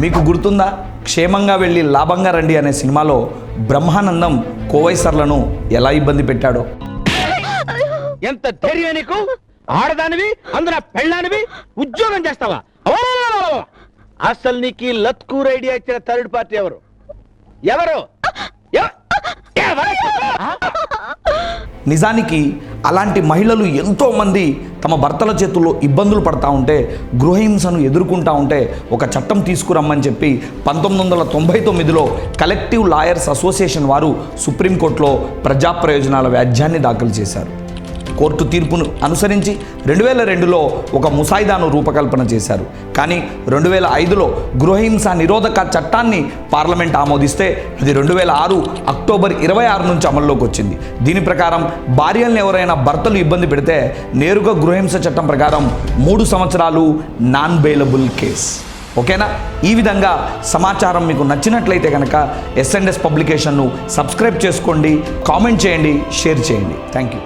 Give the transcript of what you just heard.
మీకు గుర్తుందా, క్షేమంగా వెళ్ళి లాభంగా రండి అనే సినిమాలో బ్రహ్మానందం కోవైసర్లను ఎలా ఇబ్బంది పెట్టాడో. ఎంత ధైర్యం నీకు? ఆడదానివి, అందున పెళ్ళానివి, ఉద్యోగం చేస్తావా? అసలు నీకు లత్కూర్ ఐడియా ఇచ్చిన థర్డ్ పార్టీ ఎవరు? నిజానికి అలాంటి మహిళలు ఎంతోమంది తమ భర్తల చేతుల్లో ఇబ్బందులు పడతా ఉంటే, గృహహింసను ఎదుర్కొంటూ ఉంటే ఒక చట్టం తీసుకురమ్మని చెప్పి 1999లో కలెక్టివ్ లాయర్స్ అసోసియేషన్ వారు సుప్రీంకోర్టులో ప్రజా ప్రయోజనాల వ్యాజ్యాన్ని దాఖలు చేశారు. కోర్టు తీర్పును అనుసరించి 2002లో ఒక ముసాయిదాను రూపకల్పన చేశారు. కానీ 2005లో గృహహింస నిరోధక చట్టాన్ని పార్లమెంట్ ఆమోదిస్తే అది 2006 అక్టోబర్ 26 నుంచి అమల్లోకి వచ్చింది. దీని ప్రకారం భార్యలను ఎవరైనా భర్తలు ఇబ్బంది పెడితే నేరుగా గృహహింస చట్టం ప్రకారం 3 సంవత్సరాలు నాన్ బెయిలబుల్ కేస్. ఓకేనా? ఈ విధంగా సమాచారం మీకు నచ్చినట్లయితే కనుక S&S పబ్లికేషన్ను సబ్స్క్రైబ్ చేసుకోండి, కామెంట్ చేయండి, షేర్ చేయండి. Thank you.